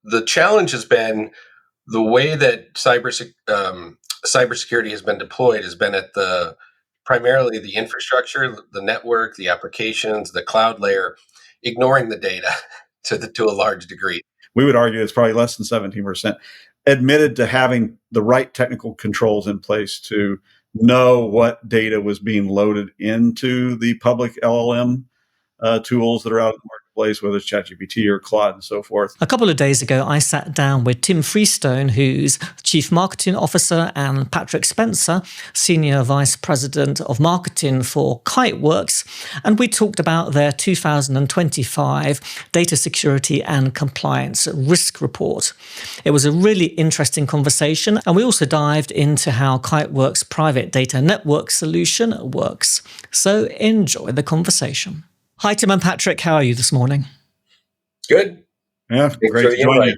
The challenge has been the way that cybersecurity has been deployed has been at the primarily the infrastructure, the network, the applications, the cloud layer, ignoring the data to a large degree. We would argue it's probably less than 17% admitted to having the right technical controls in place to know what data was being loaded into the public LLM tools that are out in the marketplace, whether it's ChatGPT or Claude and so forth. A couple of days ago, I sat down with Tim Freestone, who's Chief Marketing Officer, and Patrick Spencer, Senior Vice President of Marketing for Kiteworks, and we talked about their 2025 Data Security and Compliance Risk Report. It was a really interesting conversation, and we also dived into how Kiteworks' private data network solution works. So enjoy the conversation. Hi, Tim and Patrick. How are you this morning? Good. Yeah, great to join you.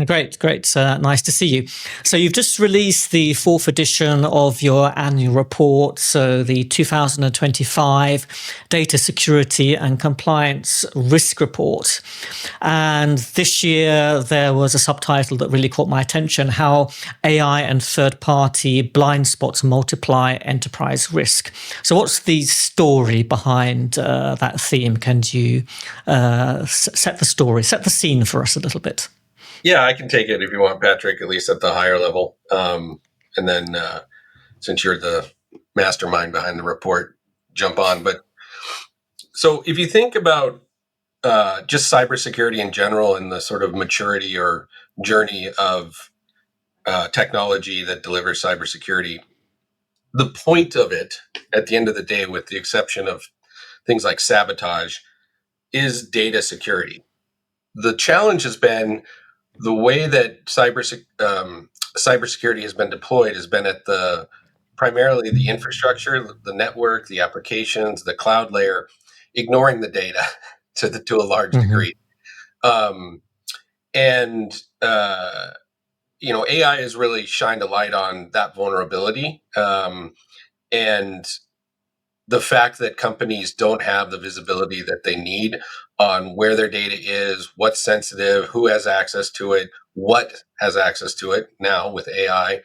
Great. Nice to see you. So you've just released the 4th edition of your annual report, so the 2025 Data Security and Compliance Risk Report. And this year there was a subtitle that really caught my attention, how AI and third-party blind spots multiply enterprise risk. So what's the story behind that theme? Can you set the scene for us a little bit? Yeah, I can take it if you want, Patrick, at least at the higher level. And then since you're the mastermind behind the report, jump on. But so if you think about just cybersecurity in general and the sort of maturity or journey of technology that delivers cybersecurity, the point of it at the end of the day, with the exception of things like sabotage, is data security. The challenge has been the way that cybersecurity has been deployed has been at the primarily the infrastructure, the network, the applications, the cloud layer, ignoring the data to a large degree. AI has really shined a light on that vulnerability, and the fact that companies don't have the visibility that they need on where their data is, what's sensitive, who has access to it, what has access to it now with AI.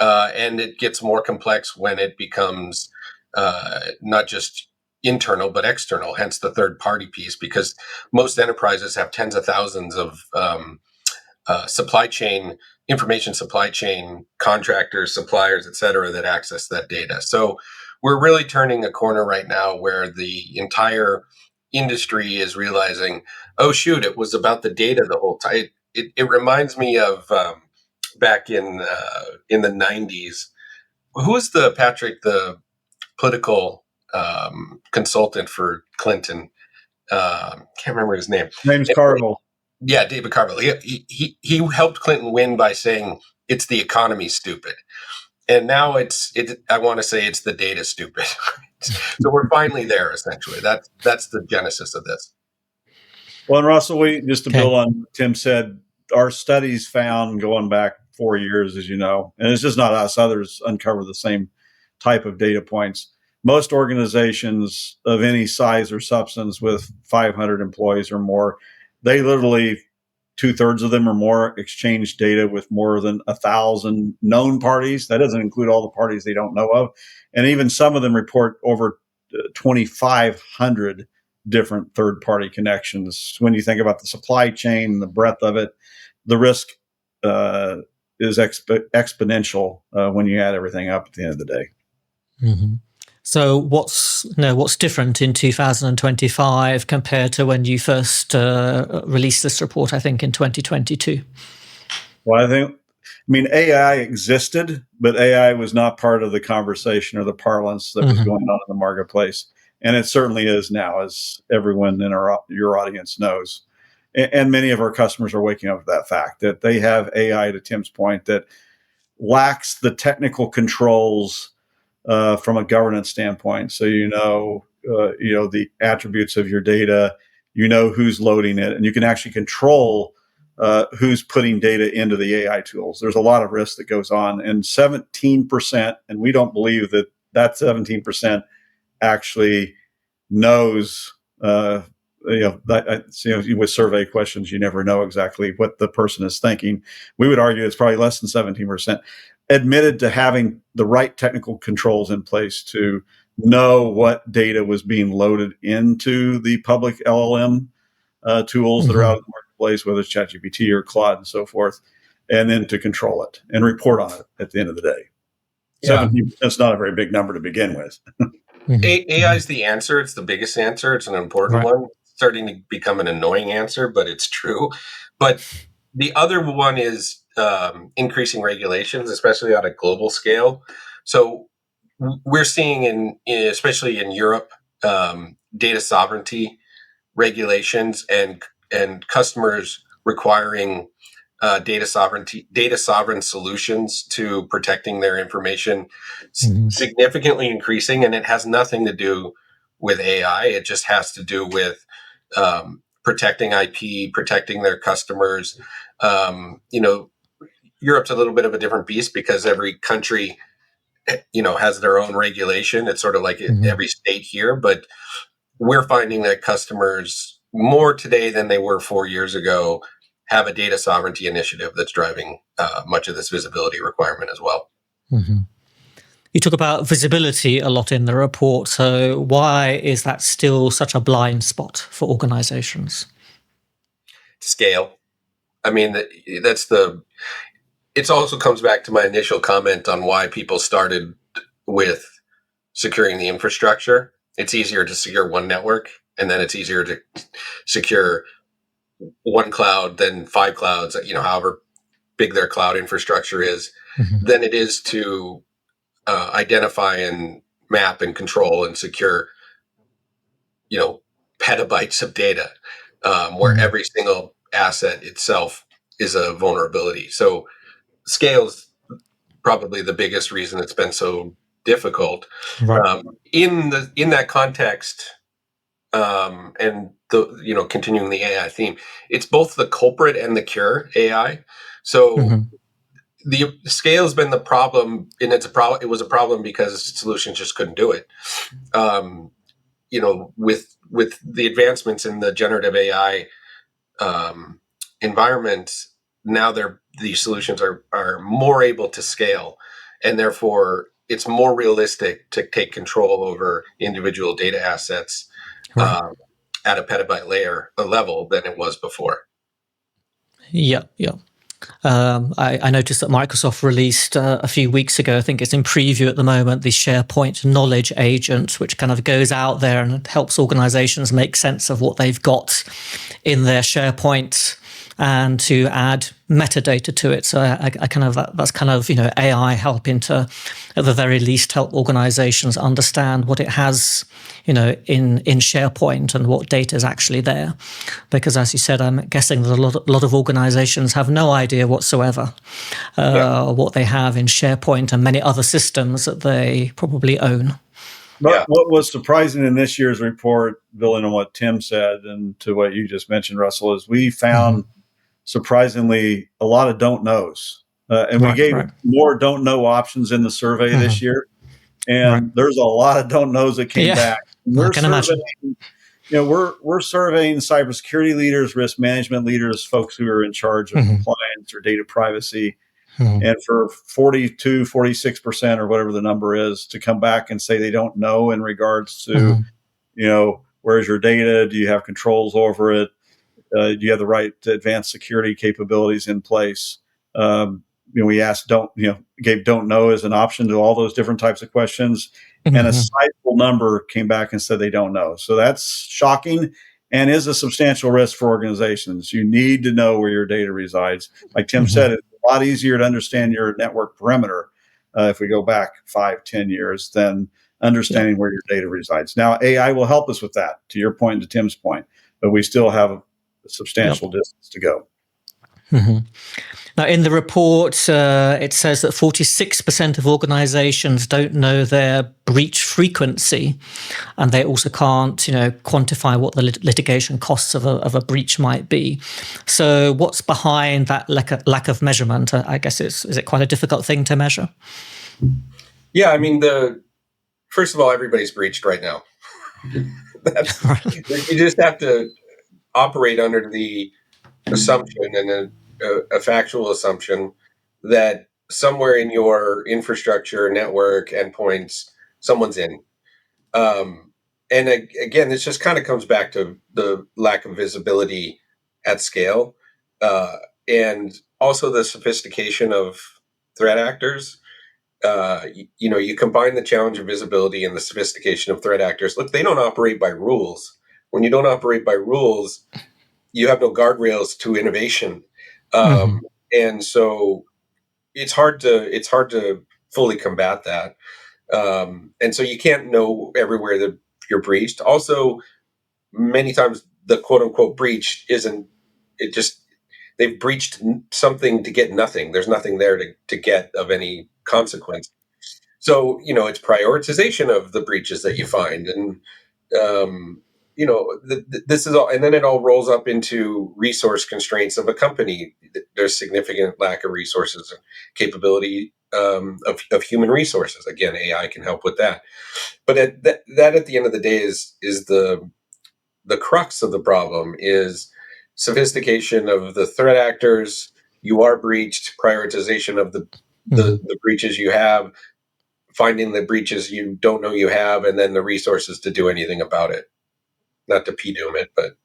And it gets more complex when it becomes not just internal, but external, hence the third party piece, because most enterprises have tens of thousands of information supply chain contractors, suppliers, et cetera, that access that data. So we're really turning a corner right now where the entire industry is realizing, oh, shoot, it was about the data the whole time. It reminds me of back in the 90s. Who was the political consultant for Clinton? Can't remember his name. Name's Carville. Yeah, David Carville. He helped Clinton win by saying it's the economy, stupid. And now I want to say it's the data, stupid. So we're finally there, essentially. That's the genesis of this. Well, and Russell, just to build on what Tim said, our studies found going back 4 years, as you know, and it's just not us, others uncover the same type of data points. Most organizations of any size or substance with 500 employees or more, they literally 2/3 of them or more exchange data with more than 1,000 known parties. That doesn't include all the parties they don't know of. And even some of them report over 2,500 different third-party connections. When you think about the supply chain, the breadth of it, the risk is exponential when you add everything up at the end of the day. Mm-hmm. So what's different in 2025 compared to when you first released this report, I think, in 2022? Well, AI existed, but AI was not part of the conversation or the parlance that was going on in the marketplace. And it certainly is now, as everyone in your audience knows. And many of our customers are waking up to that fact that they have AI, to Tim's point, that lacks the technical controls from a governance standpoint. So the attributes of your data, who's loading it, and you can actually control who's putting data into the AI tools. There's a lot of risk that goes on, and 17%, and we don't believe that 17% actually knows with survey questions, you never know exactly what the person is thinking. We would argue it's probably less than 17% admitted to having the right technical controls in place to know what data was being loaded into the public LLM tools that are out in the marketplace, whether it's ChatGPT or Claude and so forth, and then to control it and report on it at the end of the day. Yeah. 17% is not a very big number to begin with. AI is the answer. It's the biggest answer. It's an important one. It's starting to become an annoying answer, but it's true. But the other one is increasing regulations, especially on a global scale. So we're seeing especially in Europe, data sovereignty regulations and customers requiring data sovereign solutions to protecting their information significantly increasing, and it has nothing to do with AI. It just has to do with protecting IP, protecting their customers. Europe's a little bit of a different beast because every country, has their own regulation. It's sort of like every state here, but we're finding that customers more today than they were 4 years ago have a data sovereignty initiative that's driving much of this visibility requirement as well. You talk about visibility a lot in the report. So why is that still such a blind spot for organizations? Scale. I mean, it also comes back to my initial comment on why people started with securing the infrastructure. It's easier to secure one network, and then it's easier to secure one cloud than 5 clouds, however big their cloud infrastructure is, than it is to identify and map and control and secure, petabytes of data, where every single asset itself is a vulnerability. So scale is probably the biggest reason it's been so difficult. Right. In that context, and continuing the AI theme, it's both the culprit and the cure. AI. So the scale has been the problem, and it was a problem because solutions just couldn't do it. With the advancements in the generative AI environment, now these solutions are more able to scale, and therefore it's more realistic to take control over individual data assets at a petabyte level than it was before. Yeah. I noticed that Microsoft released a few weeks ago, I think it's in preview at the moment, the SharePoint Knowledge Agent, which kind of goes out there and helps organizations make sense of what they've got in their SharePoint and to add metadata to it. So that's kind of AI helping to, at the very least, help organizations understand what it has in SharePoint and what data is actually there. Because as you said, I'm guessing that a lot of organizations have no idea whatsoever what they have in SharePoint and many other systems that they probably own. But what was surprising in this year's report, building on what Tim said and to what you just mentioned, Russell, is we found surprisingly a lot of don't knows. And we gave more don't know options in the survey this year. And there's a lot of don't knows that came back. I can imagine. We're surveying cybersecurity leaders, risk management leaders, folks who are in charge of compliance or data privacy. And for 46% or whatever the number is to come back and say they don't know in regards to, where's your data? Do you have controls over it? Do you have the right advanced security capabilities in place? We asked gave don't know as an option to all those different types of questions. And a sizable number came back and said they don't know. So that's shocking and is a substantial risk for organizations. You need to know where your data resides. Like Tim said, it's a lot easier to understand your network perimeter if we go back 5-10 years than understanding where your data resides. Now, AI will help us with that, to your point and to Tim's point, but we still have a substantial distance to go. Now, in the report, it says that 46% of organizations don't know their breach frequency, and they also can't, quantify what the litigation costs of a breach might be. So what's behind that lack of measurement? I guess is it quite a difficult thing to measure? Yeah, I mean, first of all, everybody's breached right now. That's you just have to operate under the assumption and a factual assumption that somewhere in your infrastructure, network, endpoints, someone's in. And again, this just kind of comes back to the lack of visibility at scale, and also the sophistication of threat actors. You combine the challenge of visibility and the sophistication of threat actors. Look, they don't operate by rules. When you don't operate by rules, you have no guardrails to innovation, and so it's hard to fully combat that. And so you can't know everywhere that you're breached. Also, many times the quote unquote breach isn't. It just they've breached something to get nothing. There's nothing there to get of any consequence. So it's prioritization of the breaches that you find, and this is all, and then it all rolls up into resource constraints of a company. There's significant lack of resources and capability of human resources. Again, AI can help with that, but that at the end of the day is the crux of the problem is sophistication of the threat actors. You are breached, prioritization of the breaches you have, finding the breaches you don't know you have, and then the resources to do anything about it. Not to doom it, but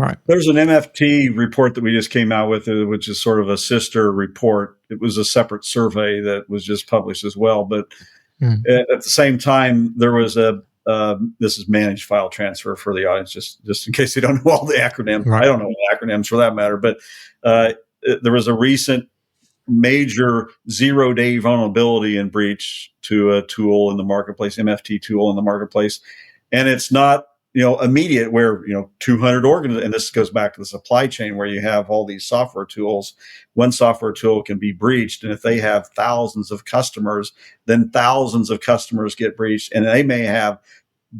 Right. There's an MFT report that we just came out with, which is sort of a sister report. It was a separate survey that was just published as well. But at the same time, there was this is managed file transfer for the audience, just in case they don't know all the acronyms. Right. I don't know all the acronyms for that matter. But there was a recent major zero-day vulnerability and breach to a tool in the marketplace, MFT tool in the marketplace. And it's not immediate where 200 organizations, and this goes back to the supply chain where you have all these software tools. One software tool can be breached, and if they have thousands of customers, then thousands of customers get breached, and they may have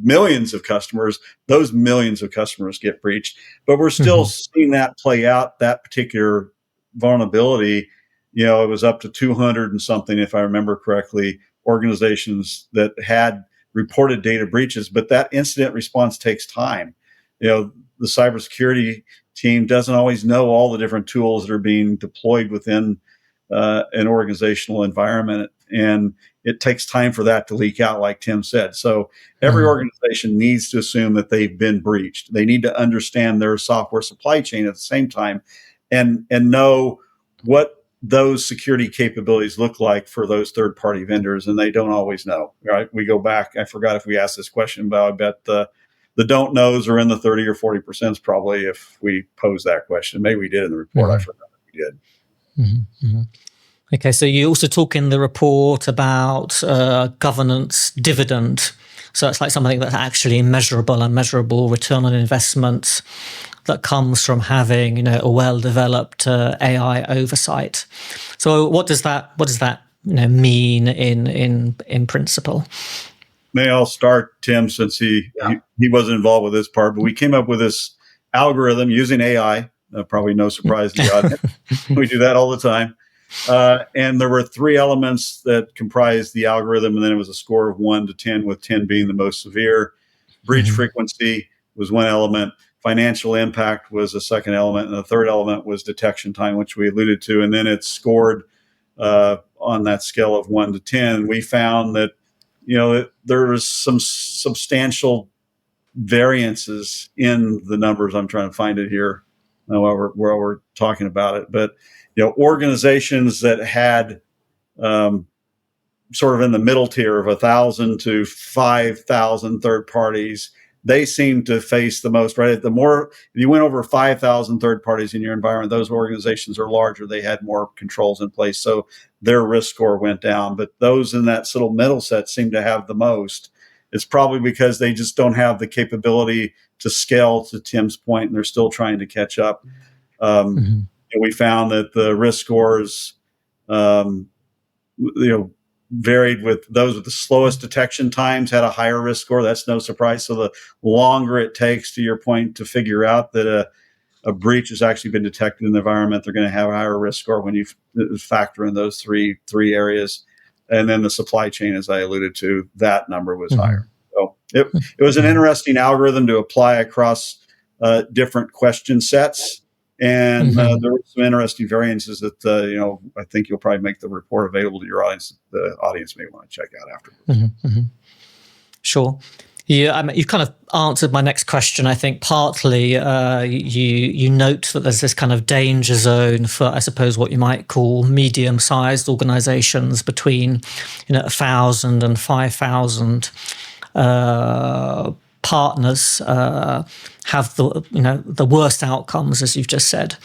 millions of customers. Those millions of customers get breached, but we're still seeing that play out. That particular vulnerability, it was up to 200 and something, if I remember correctly, organizations that had reported data breaches, but that incident response takes time. The cybersecurity team doesn't always know all the different tools that are being deployed within an organizational environment, and it takes time for that to leak out, like Tim said. So every organization needs to assume that they've been breached. They need to understand their software supply chain at the same time, and know what those security capabilities look like for those third-party vendors, and they don't always know. Right? We go back. I forgot if we asked this question, but I bet the don't knows are in the 30 or 40% probably if we pose that question. Maybe we did in the report. I forgot if we did. Okay, so you also talk in the report about governance dividend. So it's like something that's actually measurable and measurable return on investment that comes from having a well-developed AI oversight. So what does that mean in principle? May I'll start, Tim, since he wasn't involved with this part, but we came up with this algorithm using AI. Probably no surprise to the audience. We do that all the time. And there were 3 elements that comprised the algorithm, and then it was a score of 1 to 10, with 10 being the most severe. Breach frequency was one element. Financial impact was a second element, and the third element was detection time, which we alluded to. And then it's scored on that scale of 1 to 10. We found that there was some substantial variances in the numbers. I'm trying to find it here while we're talking about it, but organizations that had sort of in the middle tier of 1,000 to 5,000 third parties, they seem to face the most, right? The more, if you went over 5,000 third parties in your environment, those organizations are larger. They had more controls in place. So their risk score went down. But those in that little middle set seem to have the most. It's probably because they just don't have the capability to scale, to Tim's point, and they're still trying to catch up. And we found that the risk scores, varied with those with the slowest detection times had a higher risk score. That's no surprise. So the longer it takes, to your point, to figure out that a breach has actually been detected in the environment, they're going to have a higher risk score when you factor in those three areas. And then the supply chain, as I alluded to, that number was higher. So it was an interesting algorithm to apply across different question sets. And there were some interesting variances that, I think you'll probably make the report available to your audience. The audience may want to check out afterwards. Sure. Yeah, I mean, you've kind of answered my next question. I think partly you note that there's this kind of danger zone for, I suppose, what you might call medium-sized organizations between 1,000 and 5,000 partners have the worst outcomes, as you've just said.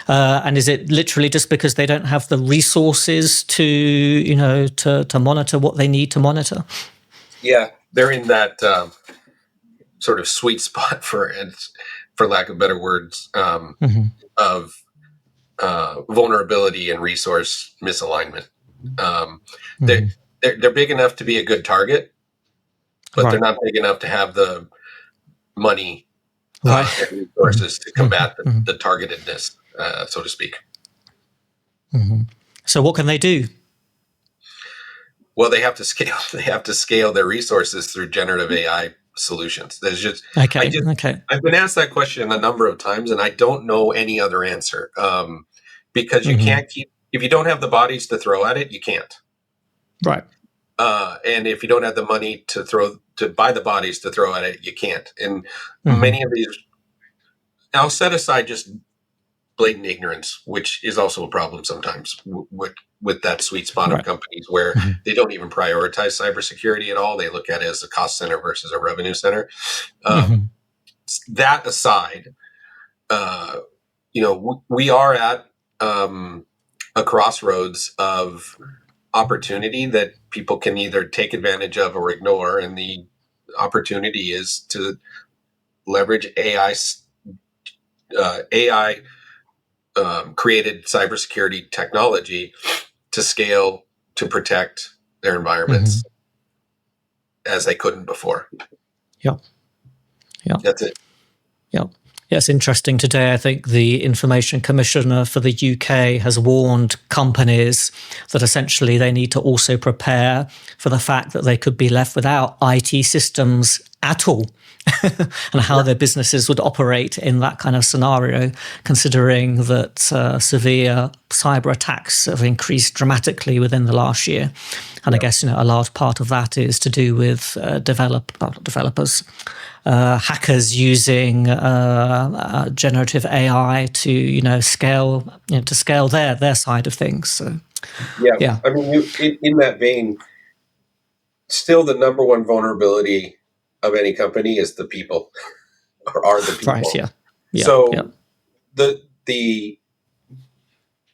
And is it literally just because they don't have the resources to monitor what they need to monitor? Yeah, they're in that sort of sweet spot, for lack of better words, of vulnerability and resource misalignment. They're big enough to be a good target, but they're not big enough to have the money and resources to combat the targetedness, so to speak. So what can they do? Well, they have to scale. They have to scale their resources through generative AI solutions. There's just okay. I've been asked that question a number of times, and I don't know any other answer. Because you can't keep, if you don't have the bodies to throw at it, you can't. Right. And if you don't have the money to buy the bodies to throw at it, you can't. And many of these, I'll set aside just blatant ignorance, which is also a problem sometimes with that sweet spot of companies where they don't even prioritize cybersecurity at all. They look at it as a cost center versus a revenue center. That aside, we are at a crossroads of opportunity that people can either take advantage of or ignore. And the opportunity is to leverage AI created cybersecurity technology to scale to protect their environments as they couldn't before. Yeah. That's it. Yeah. Yeah, it's interesting. Today, I think the Information Commissioner for the UK has warned companies that essentially they need to also prepare for the fact that they could be left without IT systems at all, and how their businesses would operate in that kind of scenario, considering that severe cyber attacks have increased dramatically within the last year. And I guess a large part of that is to do with hackers using generative AI to scale their side of things. So, yeah. I mean, in that vein, still the number one vulnerability of any company is the people, or are the people. Right. Yeah. So the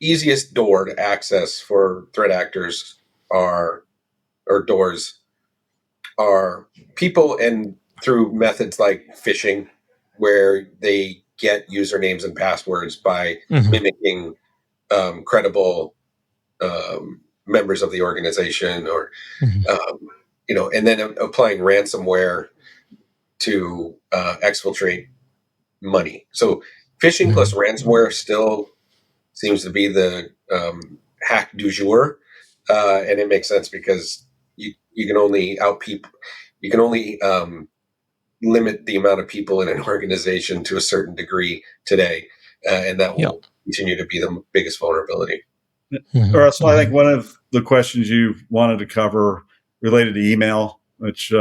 easiest door to access for threat actors are people, and through methods like phishing, where they get usernames and passwords by mimicking credible members of the organization, or and then applying ransomware to exfiltrate money. So phishing plus ransomware still seems to be the hack du jour, and it makes sense because you can only limit the amount of people in an organization to a certain degree today, and that will continue to be the biggest vulnerability. So I think one of the questions you wanted to cover related to email, which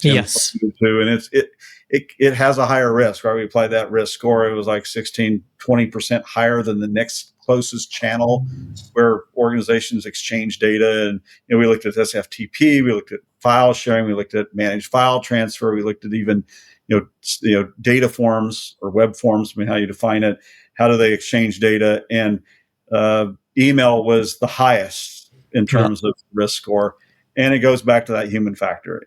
yes, too, and it has a higher risk, right? We applied that risk score. It was like 20% higher than the next closest channel where organizations exchange data. And we looked at SFTP, we looked at file sharing, we looked at managed file transfer, we looked at even data forms or web forms. I mean, how you define it, how do they exchange data? And email was the highest in terms of risk score. And it goes back to that human factor.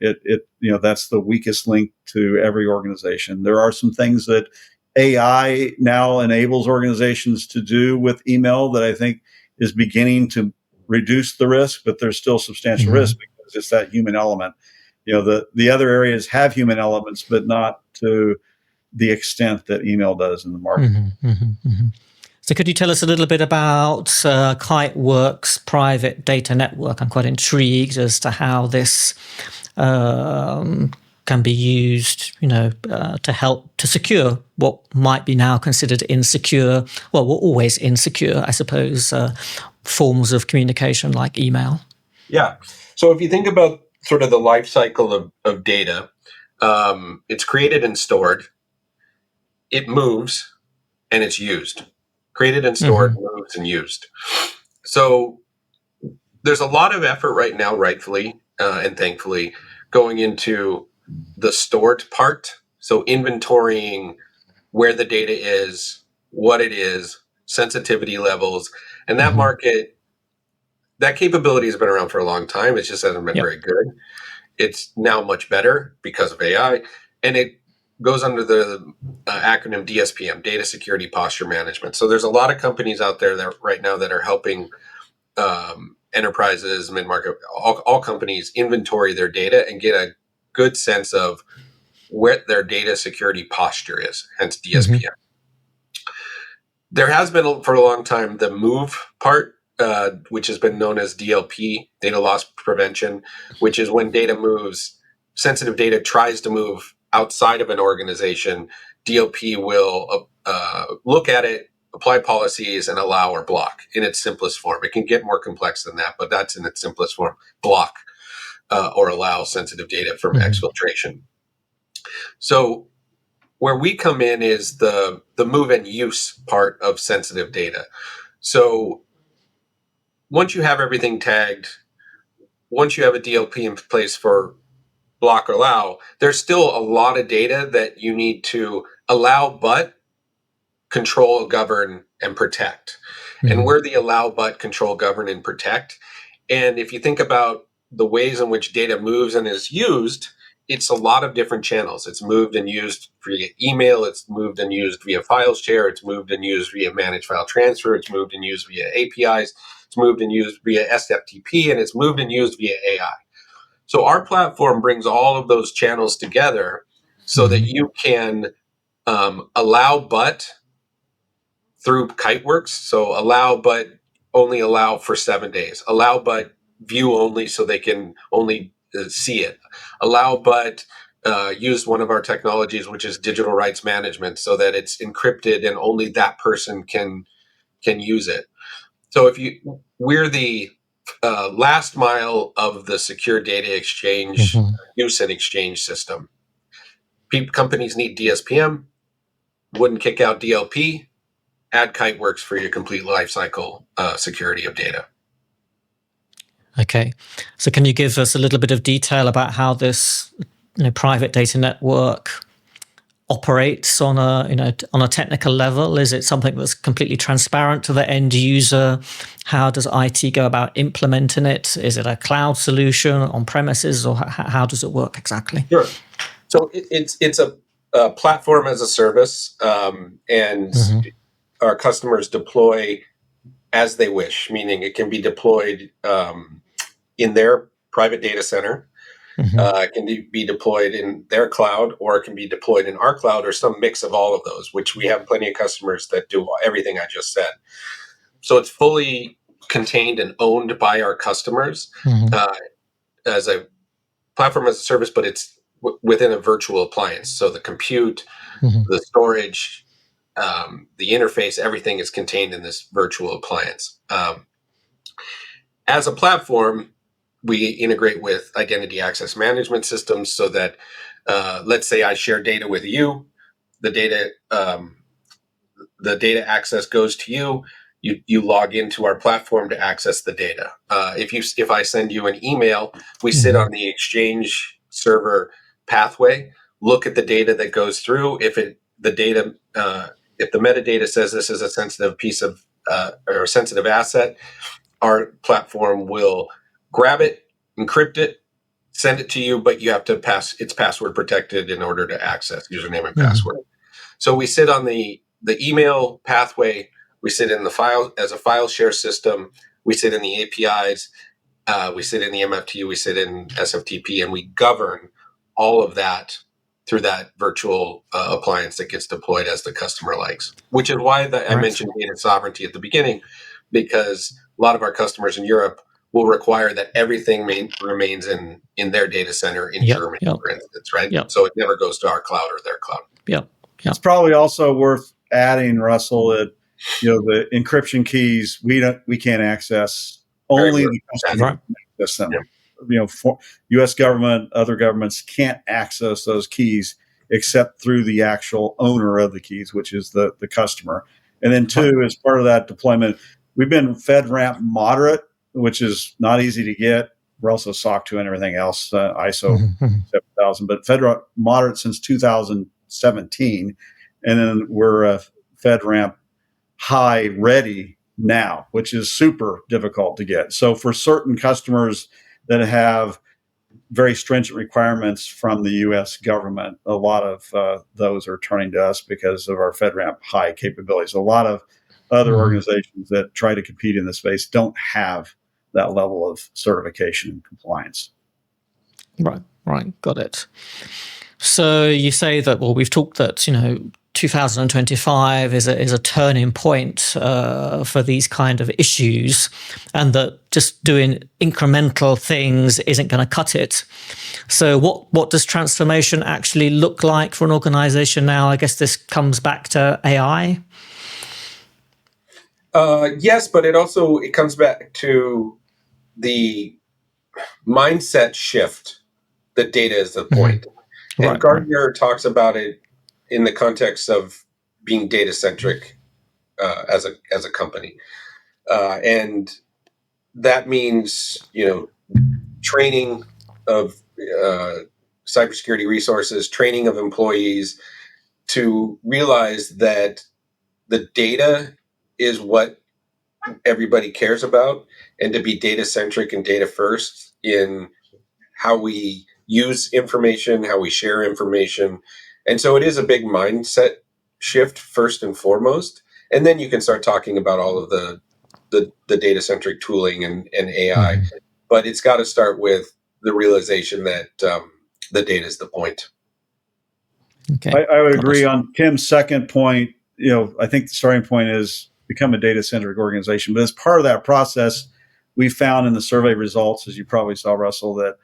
That's the weakest link to every organization. There are some things that AI now enables organizations to do with email that I think is beginning to reduce the risk, but there's still substantial risk because it's that human element. The other areas have human elements, but not to the extent that email does in the market. So could you tell us a little bit about Kiteworks' private data network? I'm quite intrigued as to how this can be used, to help to secure what might be now considered insecure, well, were always insecure, I suppose, forms of communication like email. Yeah. So if you think about sort of the life cycle of data, it's created and stored, it moves, and it's used. Created and stored, moves, and used. So there's a lot of effort right now, rightfully and thankfully, going into the stored part. So inventorying where the data is, what it is, sensitivity levels, and that market, that capability has been around for a long time. It just hasn't been very good. It's now much better because of AI, and it goes under the acronym DSPM, Data Security Posture Management. So there's a lot of companies out there that right now that are helping enterprises, mid-market, all companies inventory their data and get a good sense of where their data security posture is, hence DSPM. There has been for a long time the move part, which has been known as DLP, data loss prevention, which is when data moves, sensitive data tries to move outside of an organization. DLP will look at it, apply policies, and allow or block in its simplest form. It can get more complex than that, but that's in its simplest form: block or allow sensitive data from exfiltration. So where we come in is the move and use part of sensitive data. So once you have everything tagged, once you have a DLP in place for block or allow, there's still a lot of data that you need to allow but control, govern, and protect. And we're the allow but control, govern, and protect. And if you think about the ways in which data moves and is used, it's a lot of different channels. It's moved and used via email. It's moved and used via file share. It's moved and used via managed file transfer. It's moved and used via APIs. It's moved and used via SFTP, and it's moved and used via AI. So our platform brings all of those channels together so that you can allow but through Kiteworks. So allow but only allow for 7 days. Allow but view only so they can only see it. Allow but use one of our technologies, which is digital rights management, so that it's encrypted and only that person can use it. So we're the last mile of the secure data exchange use and exchange system. Companies need DSPM, wouldn't kick out DLP. Add Kiteworks for your complete lifecycle security of data. Okay, so can you give us a little bit of detail about how this private data network operates on a technical level? Is it something that's completely transparent to the end user? How does IT go about implementing it? Is it a cloud solution on premises, or how does it work exactly? Sure. So it's a platform as a service, and our customers deploy as they wish, meaning it can be deployed in their private data center. It can be deployed in their cloud, or it can be deployed in our cloud, or some mix of all of those, which we have plenty of customers that do everything I just said. So it's fully contained and owned by our customers as a platform as a service, but it's within a virtual appliance. So the compute, the storage, the interface, everything is contained in this virtual appliance. As a platform, we integrate with identity access management systems so that, let's say I share data with you, the data access goes to you. You log into our platform to access the data. If I send you an email, we sit on the Exchange server pathway, look at the data that goes through. If the metadata says this is a sensitive piece of or a sensitive asset, our platform will grab it, encrypt it, send it to you, but you have to it's password protected in order to access username and password. So we sit on the email pathway, we sit in the file as a file share system, we sit in the APIs, we sit in the MFT, we sit in SFTP, and we govern all of that through that virtual appliance that gets deployed as the customer likes, which is why I mentioned data sovereignty at the beginning, because a lot of our customers in Europe will require that everything remains in their data center in Germany, for instance, right? So it never goes to our cloud or their cloud. It's probably also worth adding, Russell, that the encryption keys we can't access. Only the customer can access them. U.S. government, other governments can't access those keys except through the actual owner of the keys, which is the customer. And then two, as part of that deployment, we've been FedRAMP moderate, which is not easy to get. We're also SOC 2 and everything else, ISO 7000, but FedRAMP moderate since 2017. And then we're FedRAMP high ready now, which is super difficult to get. So for certain customers that have very stringent requirements from the U.S. government, a lot of those are turning to us because of our FedRAMP high capabilities. A lot of other organizations that try to compete in this space don't have that level of certification and compliance. Right. Got it. So you say that, well, we've talked that, 2025 is a turning point for these kind of issues, and that just doing incremental things isn't going to cut it. So what does transformation actually look like for an organization now? I guess this comes back to AI. Yes, but it comes back to the mindset shift that data is the point. And Gartner talks about it in the context of being data-centric as a company. And that means, training of cybersecurity resources, training of employees to realize that the data is what everybody cares about, and to be data-centric and data first in how we use information, how we share information. And so it is a big mindset shift first and foremost. And then you can start talking about all of the data-centric tooling and AI. But it's got to start with the realization that the data is the point. Okay. I would agree on Tim's second point. I think the starting point is become a data-centric organization. But as part of that process, we found in the survey results, as you probably saw, Russell, that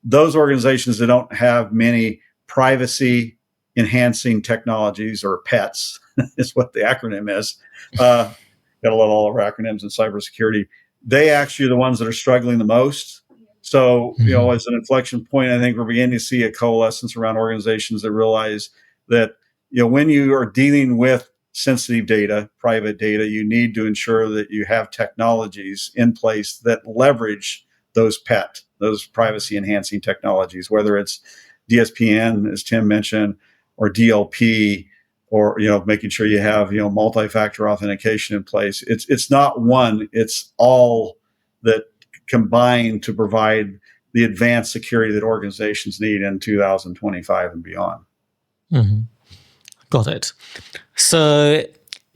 those organizations that don't have many privacy enhancing technologies, or PETs is what the acronym is. Got to love all of our acronyms in cybersecurity. They actually are the ones that are struggling the most. So, as an inflection point, I think we're beginning to see a coalescence around organizations that realize that, when you are dealing with sensitive data, private data, you need to ensure that you have technologies in place that leverage those those privacy enhancing technologies, whether it's DSPN, as Tim mentioned, or DLP, or making sure you have multi-factor authentication in place. It's not one; it's all that combine to provide the advanced security that organizations need in 2025 and beyond. Got it. So,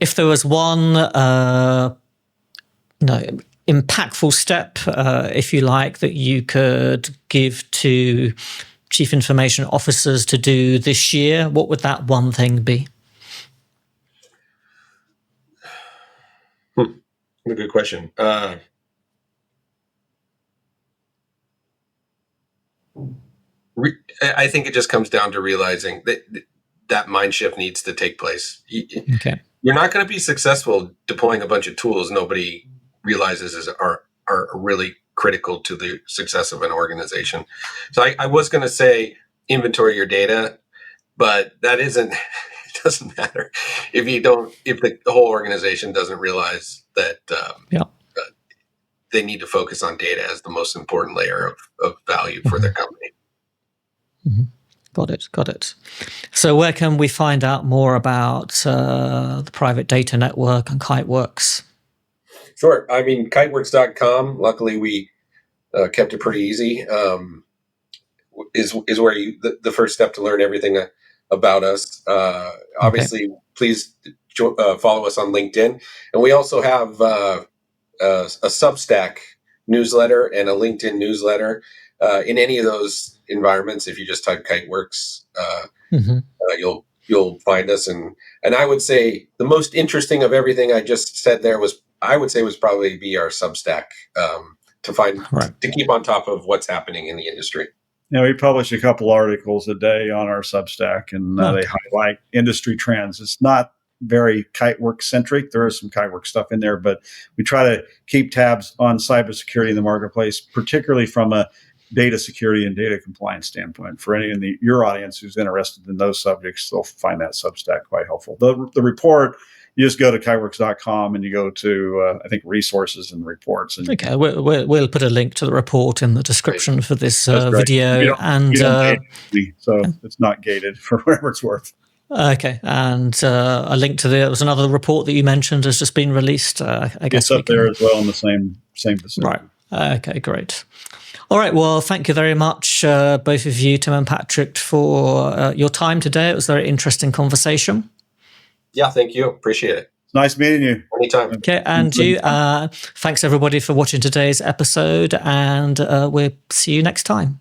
if there was one, impactful step, if you like, that you could give to chief information officers to do this year, what would that one thing be? A good question. I think it just comes down to realizing that mind shift needs to take place. Okay. You're not going to be successful deploying a bunch of tools nobody realizes are really critical to the success of an organization. So I was going to say inventory your data, but that isn't. It doesn't matter if the whole organization doesn't realize that they need to focus on data as the most important layer of value for their company. Got it. So where can we find out more about the private data network and Kiteworks? Sure. I mean, kiteworks.com. Luckily, we kept it pretty easy. Is where the first step to learn everything about us. Obviously, please follow us on LinkedIn, and we also have a Substack newsletter and a LinkedIn newsletter. In any of those environments, if you just type Kiteworks, you'll find us. And I would say the most interesting of everything I just said there was probably be our Substack to keep on top of what's happening in the industry. We publish a couple articles a day on our Substack, and they highlight industry trends. It's not very Kiteworks centric. There is some Kiteworks stuff in there, but we try to keep tabs on cybersecurity in the marketplace, particularly from a data security and data compliance standpoint. For any in your audience who's interested in those subjects, they'll find that Substack quite helpful. The report, you just go to kiteworks.com and you go to, I think, resources and reports. And okay, we'll put a link to the report in the description for this video. You don't me, so it's not gated for whatever it's worth. Okay, and a link to there was another report that you mentioned has just been released. I guess it's up there as well in the same facility. Right. Okay, great. All right. Well, thank you very much, both of you, Tim and Patrick, for your time today. It was a very interesting conversation. Yeah, thank you. Appreciate it. Nice meeting you. Anytime. Okay, and you. Thanks, everybody, for watching today's episode, and we'll see you next time.